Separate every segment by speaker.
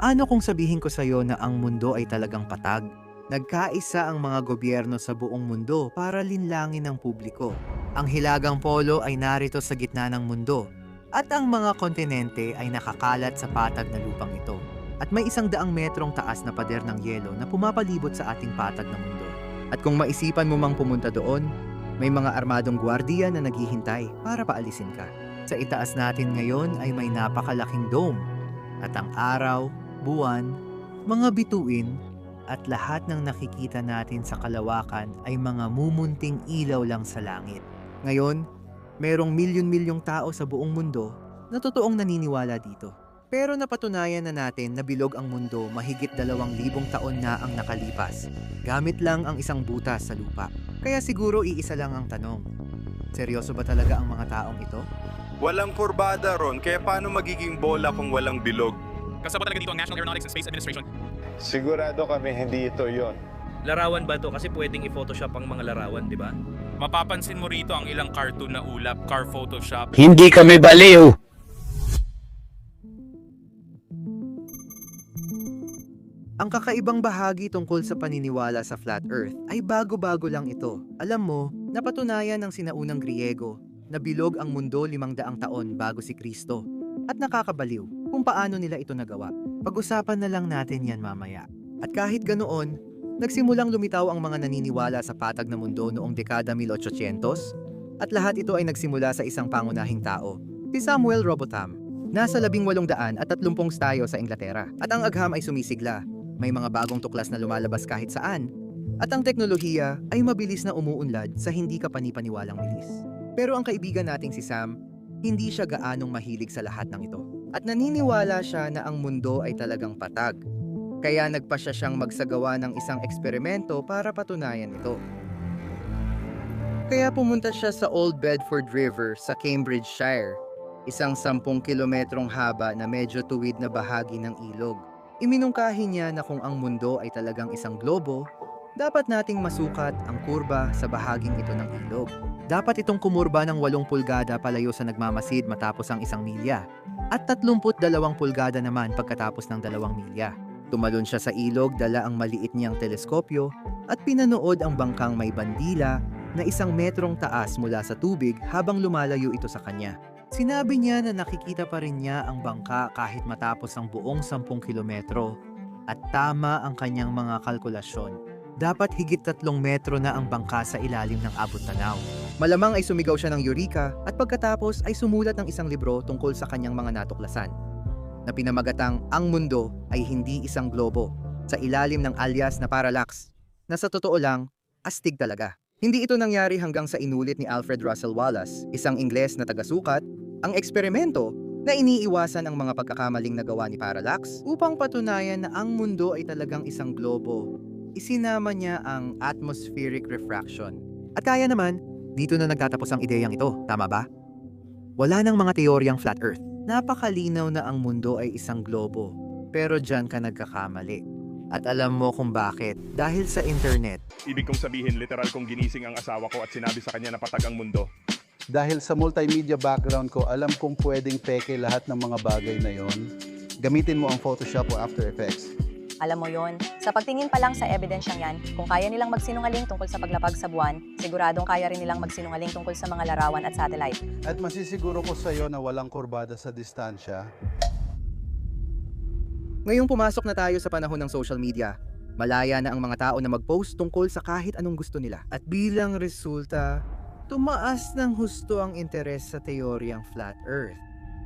Speaker 1: Paano kung sabihin ko sa'yo na ang mundo ay talagang patag? Nagkaisa ang mga gobyerno sa buong mundo para linlangin ang publiko. Ang hilagang polo ay narito sa gitna ng mundo at ang mga kontinente ay nakakalat sa patag na lupang ito. At may 100 metrong taas na pader ng yelo na pumapalibot sa ating patag na mundo. At kung maisipan mo mang pumunta doon, may mga armadong gwardiya na naghihintay para paalisin ka. Sa itaas natin ngayon ay may napakalaking dome at ang araw, buwan, mga bituin, at lahat ng nakikita natin sa kalawakan ay mga mumunting ilaw lang sa langit. Ngayon, merong milyon-milyong tao sa buong mundo na totoong naniniwala dito. Pero napatunayan na natin na bilog ang mundo mahigit 2,000 taon na ang nakalipas. Gamit lang ang isang butas sa lupa. Kaya siguro iisa lang ang tanong. Seryoso ba talaga ang mga taong ito?
Speaker 2: Walang kurbada ron, kaya paano magiging bola kung walang bilog?
Speaker 3: Kasama talaga dito ang National Aeronautics and Space Administration.
Speaker 4: Sigurado kami hindi ito yon.
Speaker 5: Larawan ba to? Kasi pwedeng i-photoshop ang mga larawan, di ba?
Speaker 3: Mapapansin mo rito ang ilang cartoon na ulap, car Photoshop.
Speaker 6: Hindi kami baliw.
Speaker 1: Ang kakaibang bahagi tungkol sa paniniwala sa Flat Earth ay bago-bago lang ito. Alam mo, napatunayan ng sinaunang Griego na bilog ang mundo 500 taon bago si Kristo. At nakakabaliw kung paano nila ito nagawa. Pag-usapan na lang natin yan mamaya. At kahit ganoon, nagsimulang lumitaw ang mga naniniwala sa patag na mundo noong dekada 1800 at lahat ito ay nagsimula sa isang pangunahing tao, si Samuel Robotham. Nasa 1830 tayo sa Inglaterra at ang agham ay sumisigla. May mga bagong tuklas na lumalabas kahit saan at ang teknolohiya ay mabilis na umuunlad sa hindi ka panipaniwalang bilis. Pero ang kaibigan nating si Sam, hindi siya gaanong mahilig sa lahat ng ito. At naniniwala siya na ang mundo ay talagang patag. Kaya nagpa siyang magsagawa ng isang eksperimento para patunayan ito. Kaya pumunta siya sa Old Bedford River sa Cambridgeshire, isang 10 kilometrong haba na medyo tuwid na bahagi ng ilog. Iminungkahi niya na kung ang mundo ay talagang isang globo, dapat nating masukat ang kurba sa bahaging ito ng ilog. Dapat itong kumurba ng 8 pulgada palayo sa nagmamasid matapos ang 1 milya at 32 pulgada naman pagkatapos ng 2 milya. Tumalon siya sa ilog, dala ang maliit niyang teleskopyo at pinanood ang bangkang may bandila na 1 metrong taas mula sa tubig habang lumalayo ito sa kanya. Sinabi niya na nakikita pa rin niya ang bangka kahit matapos ang buong 10 kilometro at tama ang kanyang mga kalkulasyon. Dapat higit 3 metro na ang bangka sa ilalim ng abot-tanaw. Malamang ay sumigaw siya ng Eureka at pagkatapos ay sumulat ng isang libro tungkol sa kanyang mga natuklasan. Na pinamagatang ang mundo ay hindi isang globo sa ilalim ng alias na parallax na sa totoo lang, astig talaga. Hindi ito nangyari hanggang sa inulit ni Alfred Russel Wallace, isang Ingles na tagasukat, ang eksperimento na iniiwasan ang mga pagkakamaling nagawa ni Parallax upang patunayan na ang mundo ay talagang isang globo. Isinama niya ang atmospheric refraction. At kaya naman, dito na nagtatapos ang ideyang ito, tama ba? Wala nang mga teoryang flat earth. Napakalinaw na ang mundo ay isang globo. Pero dyan ka nagkakamali. At alam mo kung bakit. Dahil sa internet.
Speaker 2: Ibig kong sabihin, literal kong ginising ang asawa ko at sinabi sa kanya na patag ang mundo.
Speaker 4: Dahil sa multimedia background ko, alam kong pwedeng peke lahat ng mga bagay na yon. Gamitin mo ang Photoshop o After Effects.
Speaker 7: Alam mo yon, sa pagtingin pa lang sa ebidensyang yan, kung kaya nilang magsinungaling tungkol sa paglapag sa buwan, siguradong kaya rin nilang magsinungaling tungkol sa mga larawan at satellite.
Speaker 4: At masisiguro ko sa iyo na walang kurbada sa distansya.
Speaker 1: Ngayong pumasok na tayo sa panahon ng social media, malaya na ang mga tao na mag-post tungkol sa kahit anong gusto nila. At bilang resulta, tumaas ng husto ang interes sa teoryang flat earth.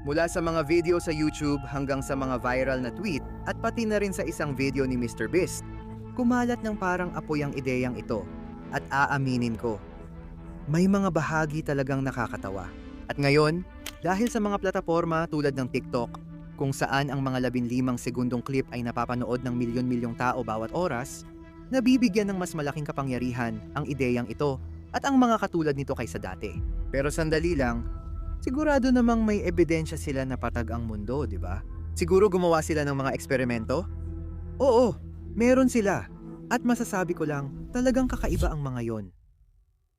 Speaker 1: Mula sa mga video sa YouTube hanggang sa mga viral na tweet at pati na rin sa isang video ni Mr. Beast, kumalat ng parang apoy ang ideyang ito. At aaminin ko, may mga bahagi talagang nakakatawa. At ngayon, dahil sa mga plataforma tulad ng TikTok, kung saan ang mga 15 segundong clip ay napapanood ng milyon-milyong tao bawat oras, nabibigyan ng mas malaking kapangyarihan ang ideyang ito at ang mga katulad nito kaysa dati. Pero sandali lang, sigurado namang may ebidensya sila na patag ang mundo, di ba? Siguro gumawa sila ng mga eksperimento? Oo, meron sila. At masasabi ko lang, talagang kakaiba ang mga yon.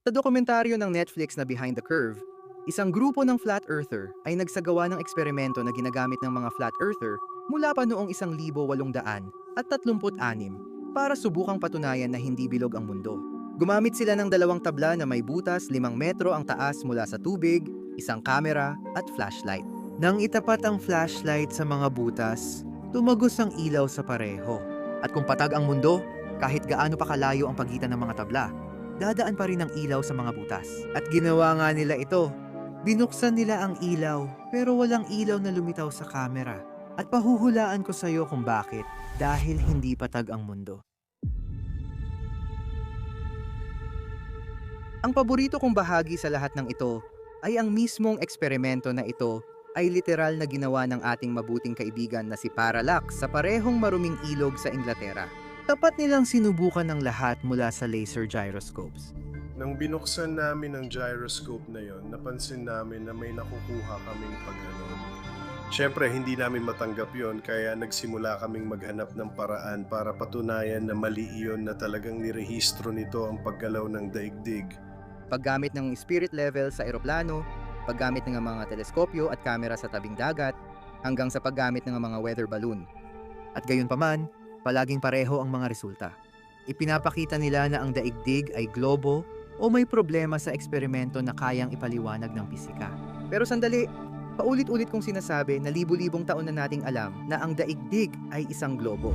Speaker 1: Sa dokumentaryo ng Netflix na Behind the Curve, isang grupo ng flat earther ay nagsagawa ng eksperimento na ginagamit ng mga flat earther mula pa noong 1836 para subukang patunayan na hindi bilog ang mundo. Gumamit sila ng 2 tabla na may butas 5 metro ang taas mula sa tubig, isang kamera at flashlight. Nang itapat ang flashlight sa mga butas, tumagos ang ilaw sa pareho. At kung patag ang mundo, kahit gaano pa kalayo ang pagitan ng mga tabla, dadaan pa rin ang ilaw sa mga butas. At ginawa nga nila ito. Binuksan nila ang ilaw pero walang ilaw na lumitaw sa kamera. At pahuhulaan ko sa iyo kung bakit, dahil hindi patag ang mundo. Ang paborito kong bahagi sa lahat ng ito ay ang mismong eksperimento na ito ay literal na ginawa ng ating mabuting kaibigan na si Parallax sa parehong maruming ilog sa Inglaterra. Tapat nilang sinubukan ng lahat mula sa laser gyroscopes.
Speaker 6: Nang binuksan namin ang gyroscope na yon, napansin namin na may nakukuha kaming pagganon. Siyempre, hindi namin matanggap yon, kaya nagsimula kaming maghanap ng paraan para patunayan na mali iyon na talagang nirehistro nito ang paggalaw ng daigdig.
Speaker 1: Paggamit ng spirit level sa eroplano, paggamit ng mga teleskopyo at kamera sa tabing dagat, hanggang sa paggamit ng mga weather balloon. At gayon paman, palaging pareho ang mga resulta. Ipinapakita nila na ang daigdig ay globo o may problema sa eksperimento na kayang ipaliwanag ng pisika. Pero sandali, paulit-ulit kong sinasabi na libu-libong taon na nating alam na ang daigdig ay isang globo.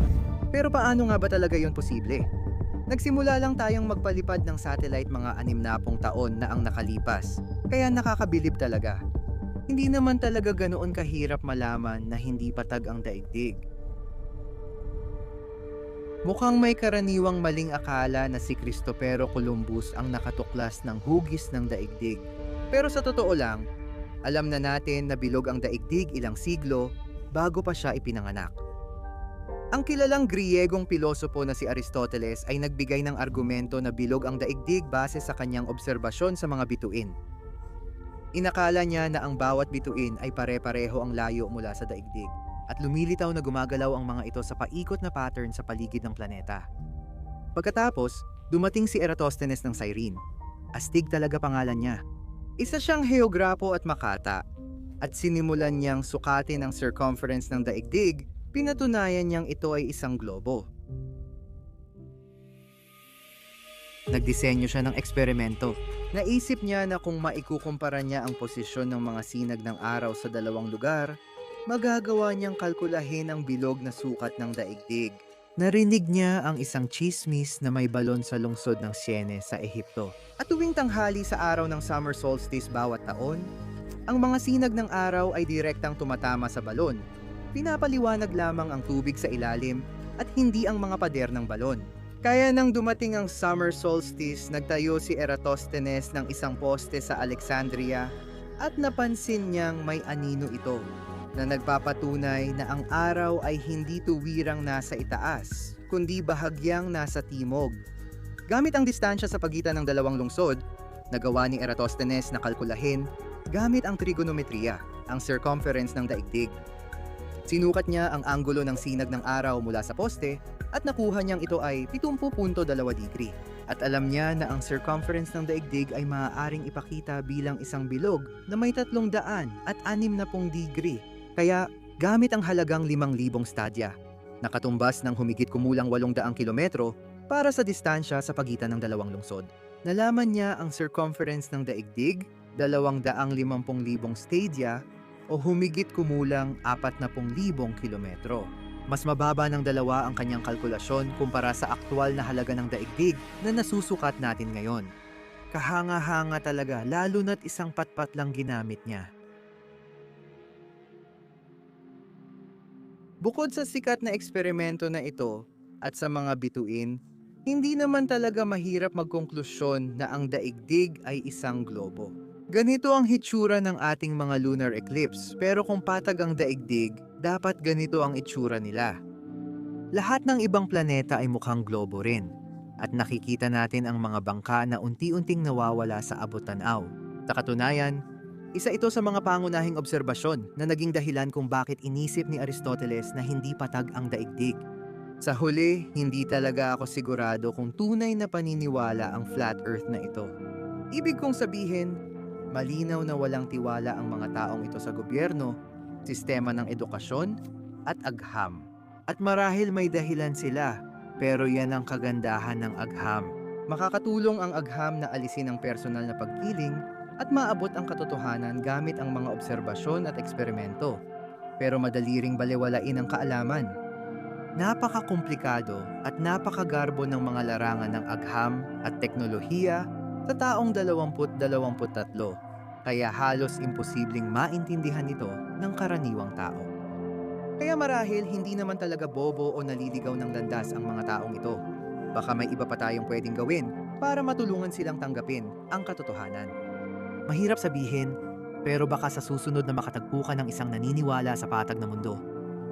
Speaker 1: Pero paano nga ba talaga yon posible? Nagsimula lang tayong magpalipad ng satellite mga 60 taon na ang nakalipas, kaya nakakabilib talaga. Hindi naman talaga ganoon kahirap malaman na hindi patag ang daigdig. Mukhang may karaniwang maling akala na si Cristoforo Columbus ang nakatuklas ng hugis ng daigdig. Pero sa totoo lang, alam na natin na bilog ang daigdig ilang siglo bago pa siya ipinanganak. Ang kilalang Griyegong pilosopo na si Aristoteles ay nagbigay ng argumento na bilog ang daigdig base sa kanyang obserbasyon sa mga bituin. Inakala niya na ang bawat bituin ay pare-pareho ang layo mula sa daigdig at lumilitaw na gumagalaw ang mga ito sa paikot na pattern sa paligid ng planeta. Pagkatapos, dumating si Eratosthenes ng Cyrene. Astig talaga pangalan niya. Isa siyang heograpo at makata, at sinimulan niyang sukatin ang circumference ng daigdig, pinatunayan niyang ito ay isang globo. Nagdisenyo siya ng eksperimento. Naisip niya na kung maikukumpara niya ang posisyon ng mga sinag ng araw sa dalawang lugar, magagawa niyang kalkulahin ang bilog na sukat ng daigdig. Narinig niya ang isang chismis na may balon sa lungsod ng Siene sa Ehipto. At tuwing tanghali sa araw ng summer solstice bawat taon, ang mga sinag ng araw ay direktang tumatama sa balon. Pinapaliwanag lamang ang tubig sa ilalim at hindi ang mga pader ng balon. Kaya nang dumating ang summer solstice, nagtayo si Eratosthenes ng isang poste sa Alexandria at napansin niyang may anino ito na nagpapatunay na ang araw ay hindi tuwirang nasa itaas, kundi bahagyang nasa timog. Gamit ang distansya sa pagitan ng dalawang lungsod, nagawa ni Eratosthenes na kalkulahin gamit ang trigonometriya, ang circumference ng daigdig. Sinukat niya ang anggulo ng sinag ng araw mula sa poste at nakuha niyang ito ay 70.2 degree. At alam niya na ang circumference ng daigdig ay maaaring ipakita bilang isang bilog na may 360 degree. Kaya gamit ang halagang 5,000 stadya, nakatumbas ng humigit kumulang 800 kilometro para sa distansya sa pagitan ng dalawang lungsod. Nalaman niya ang circumference ng daigdig, 250,000 stadya o humigit kumulang 40,000 kilometro. Mas mababa ng dalawa ang kanyang kalkulasyon kumpara sa aktwal na halaga ng daigdig na nasusukat natin ngayon. Kahanga-hanga talaga, lalo na't isang patpat lang ginamit niya. Bukod sa sikat na eksperimento na ito at sa mga bituin, hindi naman talaga mahirap magkonklusyon na ang daigdig ay isang globo. Ganito ang hitsura ng ating mga lunar eclipse, pero kung patag ang daigdig, dapat ganito ang itsura nila. Lahat ng ibang planeta ay mukhang globo rin, at nakikita natin ang mga bangka na unti-unting nawawala sa abot-tanaw. Sa katunayan, isa ito sa mga pangunahing obserbasyon na naging dahilan kung bakit inisip ni Aristoteles na hindi patag ang daigdig. Sa huli, hindi talaga ako sigurado kung tunay na paniniwala ang flat earth na ito. Ibig kong sabihin, malinaw na walang tiwala ang mga taong ito sa gobyerno, sistema ng edukasyon, at agham. At marahil may dahilan sila, pero yan ang kagandahan ng agham. Makakatulong ang agham na alisin ang personal na pagkiling at maabot ang katotohanan gamit ang mga obserbasyon at eksperimento. Pero madali ring balewalain ang kaalaman. Napakakomplikado at napakagarbo ng mga larangan ng agham at teknolohiya sa taong 2023, kaya halos imposibleng maintindihan ito ng karaniwang tao. Kaya marahil hindi naman talaga bobo o naliligaw ng landas ang mga taong ito. Baka may iba pa tayong pwedeng gawin para matulungan silang tanggapin ang katotohanan. Mahirap sabihin, pero baka sa susunod na makatagpo ka ng isang naniniwala sa patag na mundo,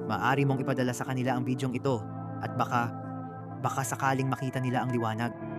Speaker 1: maaari mong ipadala sa kanila ang bidyong ito at baka sakaling makita nila ang liwanag.